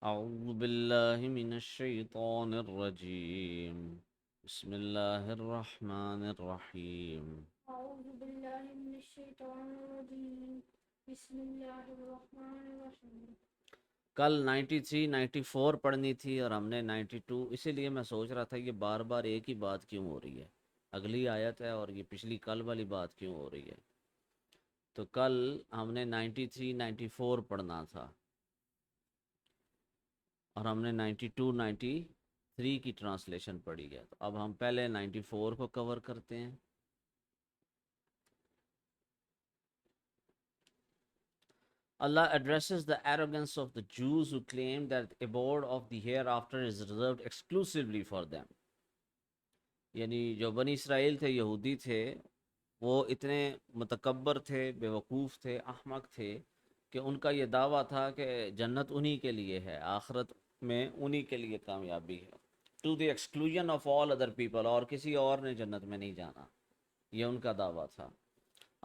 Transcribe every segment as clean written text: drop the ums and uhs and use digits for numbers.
اعوذ باللہ من الشیطان الرجیم بسم اللہ الرحمن الرحیم أعوذ بالله من الشيطان الرجيم بسم الله الرحمن الرحيم. کل 93 94 پڑھنی تھی اور ہم نے 92، اسی لیے میں سوچ رہا تھا یہ بار بار ایک ہی بات کیوں ہو رہی ہے، اگلی آیت ہے اور یہ پچھلی کل والی بات کیوں ہو رہی ہے. تو کل ہم نے 93 94 پڑھنا تھا اور ہم نے 92 93 کی ٹرانسلیشن پڑھی ہے. تو اب ہم پہلے 94 کو کور کرتے ہیں. Allah addresses the arrogance of the Jews who claim that the abode of the hereafter is reserved exclusively for them. یعنی جو بنی اسرائیل تھے، یہودی تھے، وہ اتنے متکبر تھے، بیوقوف تھے، احمق تھے کہ ان کا یہ دعویٰ تھا کہ جنت انہی کے لیے ہے، آخرت میں انہی کے لیے کامیابی ہے. To the exclusion of all other people, اور کسی اور نے جنت میں نہیں جانا، یہ ان کا دعویٰ تھا.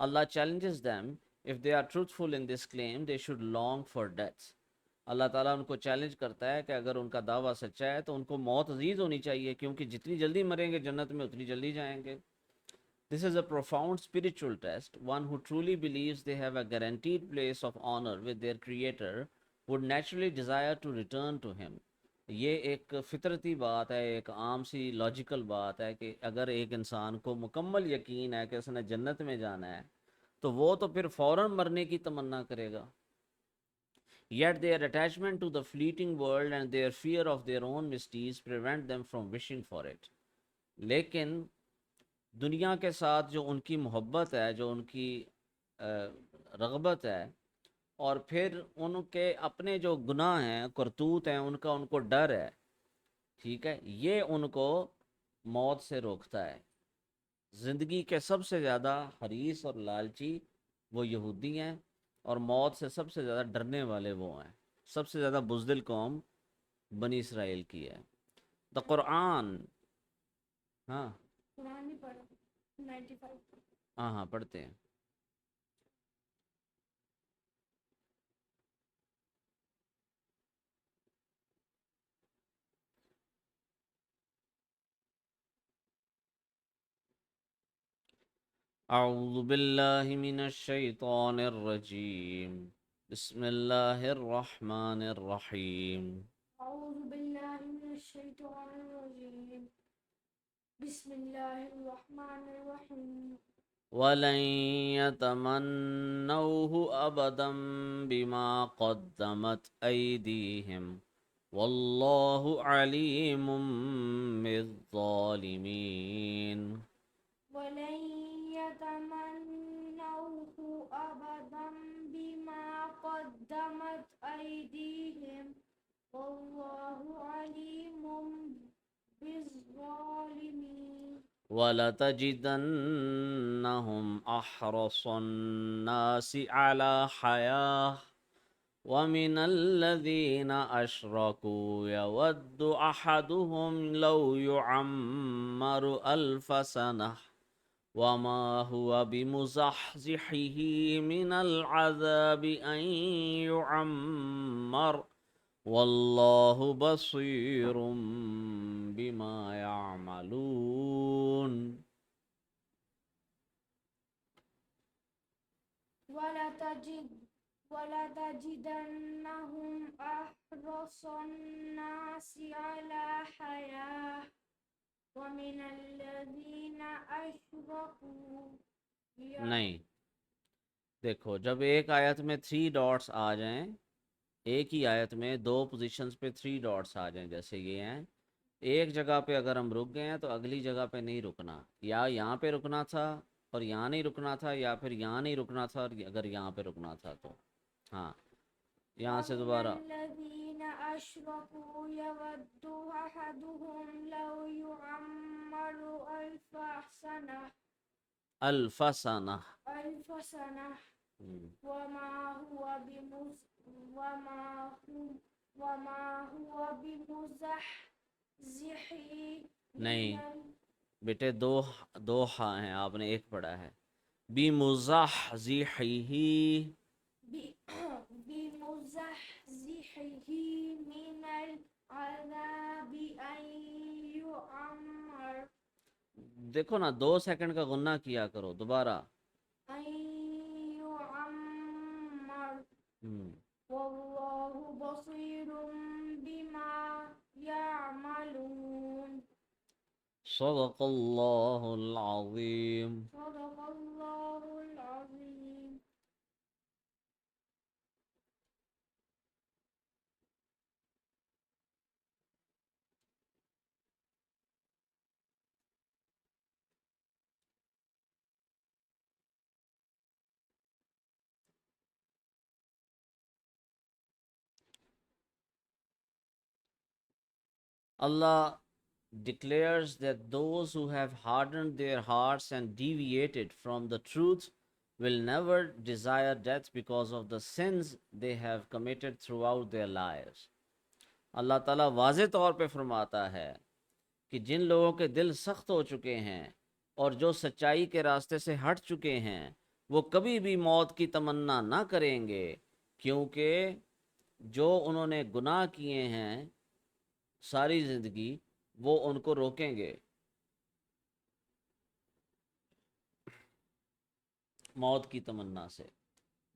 Allah challenges them, if they are truthful in this claim, they should long for death. اللہ تعالیٰ ان کو چیلنج کرتا ہے کہ اگر ان کا دعویٰ سچا ہے تو ان کو موت عزیز ہونی چاہیے، کیونکہ جتنی جلدی مریں گے جنت میں اتنی جلدی جائیں گے. This is a profound spiritual test. One who truly believes they have a guaranteed place of honor with their creator would naturally desire to return to him. یہ ایک فطرتی بات ہے، ایک عام سی لاجیکل بات ہے کہ اگر ایک انسان کو مکمل یقین ہے کہ اس نے جنت میں جانا ہے تو وہ تو پھر فوراً مرنے کی تمنا کرے گا. Yet their attachment to the fleeting world and their fear of their own misdeeds prevent them from wishing for it. لیکن دنیا کے ساتھ جو ان کی محبت ہے، جو ان کی رغبت ہے، اور پھر ان کے اپنے جو گناہ ہیں، کرتوت ہیں، ان کا ان کو ڈر ہے، ٹھیک ہے، یہ ان کو موت سے روکتا ہے. زندگی کے سب سے زیادہ حریص اور لالچی وہ یہودی ہیں، اور موت سے سب سے زیادہ ڈرنے والے وہ ہیں. سب سے زیادہ بزدل قوم بنی اسرائیل کی ہے. دا قرآن، ہاں قرآن نہیں پڑھا 95. ہاں ہاں پڑھتے ہیں. اعوذ باللہ من الشیطان الرجیم بسم اللہ الرحمن الرحیم. أعوذ بالله من الشيطان الرجيم بسم الله الرحمن الرحيم. وَلَن يَتَمَنَّوْهُ أَبَدًا بِمَا قَدَّمَتْ أَيْدِيهِمْ وَاللَّهُ عَلِيمٌ بِالظَّالِمِينَ. ولن يتمنوه أبدا بما قدمت أيديهم والله عليم بالظالمين. وَلَتَجِدَنَّهُمْ أَحْرَصَ النَّاسِ عَلَى حَيَاةٍ وَمِنَ الَّذِينَ أَشْرَكُوا يَوَدُّ أَحَدُهُمْ لَوْ يُعَمَّرُ أَلْفَ سَنَةٍ وَمَا هُوَ بِمُزَحْزِحِهِ مِنَ الْعَذَابِ أَن يُعَمَّرَ وَاللَّهُ بَصِيرٌ بِمَا يَعْمَلُونَ. ولتجد ولتجدنهم أحرص الناس على حياة ومن الذين أشركوا نہیں، دیکھو جب ایک آیت میں 3 ڈاٹس آ جائیں، ایک ہی آیت میں 2 پوزیشنز پہ 3 ڈاٹس آ جائیں جیسے یہ ہیں، ایک جگہ پہ اگر ہم رک گئے ہیں تو اگلی جگہ پہ نہیں رکنا، یا یہاں پہ رکنا تھا اور یہاں نہیں رکنا تھا، یا پھر یہاں نہیں رکنا تھا اور اگر یہاں پہ رکنا تھا تو ہاں یہاں سے ومن دوبارہ. الذين أشركوا يود أحدهم لو يعمر الفسنہ. ألف سنة وما هو بمز وما هو وما هو بمزحزحه من نہیں بیٹے، دو ہاں ہیں، آپ نے ایک پڑھا ہے. بِمُزَحْزِحِهِ بمزحزحه دیکھو نا 2 سیکنڈ کا غنہ کیا کرو دوبارہ. أن يعمر ہم، والله بصير بما يعملون. صدق اللہ العظیم. صدق الله العظيم. Allah declares that those who have hardened their hearts and deviated from the truth will never desire death because of the sins they have committed throughout their lives. اللہ تعالیٰ واضح طور پہ فرماتا ہے کہ جن لوگوں کے دل سخت ہو چکے ہیں اور جو سچائی کے راستے سے ہٹ چکے ہیں وہ کبھی بھی موت کی تمنا نہ کریں گے، کیونکہ جو انہوں نے گناہ کیے ہیں ساری زندگی وہ ان کو روکیں گے موت کی تمنا سے.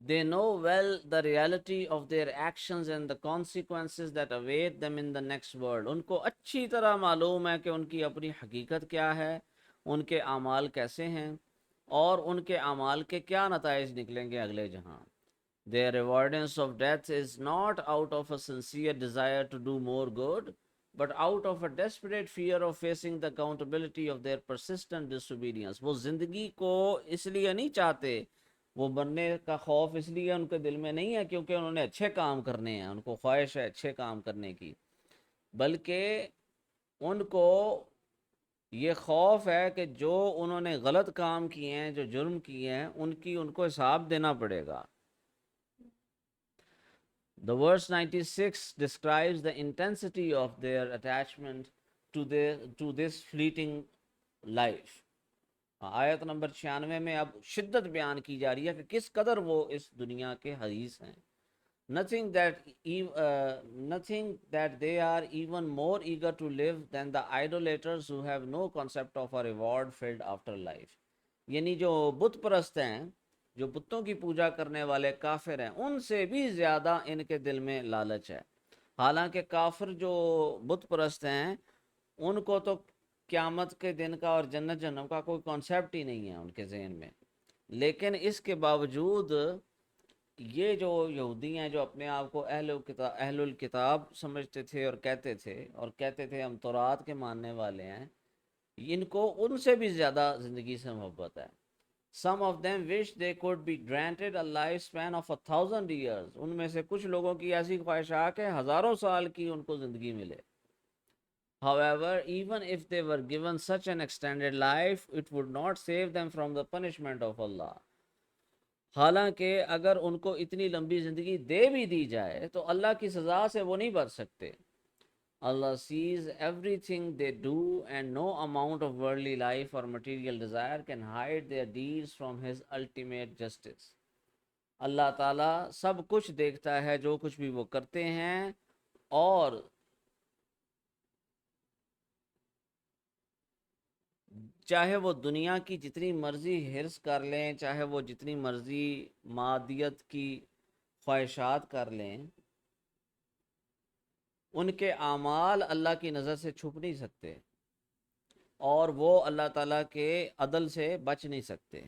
They know well the reality of their actions and the consequences that await them in the next world. ان کو اچھی طرح معلوم ہے کہ ان کی اپنی حقیقت کیا ہے، ان کے اعمال کیسے ہیں اور ان کے اعمال کے کیا نتائج نکلیں گے اگلے جہاں. Their avoidance of death is not out of a sincere desire to do more good, but out of a desperate fear of facing the accountability of their persistent disobedience. وہ زندگی کو اس لیے نہیں چاہتے، وہ مرنے کا خوف اس لیے ان کے دل میں نہیں ہے کیونکہ انہوں نے اچھے کام کرنے ہیں، ان کو خواہش ہے اچھے کام کرنے کی، بلکہ ان کو یہ خوف ہے کہ جو انہوں نے غلط کام کیے ہیں، جو جرم کیے ہیں، ان کو حساب دینا پڑے گا. The verse 96 describes the intensity of their attachment to this fleeting life. آیت نمبر 96 میں اب شدت بیان کی جا رہی ہے کہ کس قدر وہ اس دنیا کے حریص ہیں. Nothing that they are even more eager to live than the idolaters who have no concept of a reward filled afterlife. یعنی جو بت پرست ہیں، جو بتوں کی پوجا کرنے والے کافر ہیں، ان سے بھی زیادہ ان کے دل میں لالچ ہے. حالانکہ کافر جو بت پرست ہیں ان کو تو قیامت کے دن کا اور جنت جہنم کا کوئی کانسیپٹ ہی نہیں ہے ان کے ذہن میں، لیکن اس کے باوجود یہ جو یہودی ہیں جو اپنے آپ کو اہل الکتاب سمجھتے تھے اور کہتے تھے ہم تورات کے ماننے والے ہیں، ان کو ان سے بھی زیادہ زندگی سے محبت ہے. Some of them wish they could be granted a lifespan of 1,000 years. ان میں سے کچھ لوگوں کی ایسی خواہشات ہے ہزاروں سال کی ان کو زندگی ملے. However, even if they were given such an extended life, it would not save them from the punishment of Allah. حالانکہ اگر ان کو اتنی لمبی زندگی دے بھی دی جائے تو اللہ کی سزا سے وہ نہیں بچ سکتے. Allah sees everything they do and no amount of worldly life or material desire can hide their deeds from His ultimate justice. اللہ تعالیٰ سب کچھ دیکھتا ہے جو کچھ بھی وہ کرتے ہیں، اور چاہے وہ دنیا کی جتنی مرضی حرص کر لیں، چاہے وہ جتنی مرضی مادیت کی خواہشات کر لیں، ان کے اعمال اللہ کی نظر سے چھپ نہیں سکتے اور وہ اللہ تعالیٰ کے عدل سے بچ نہیں سکتے.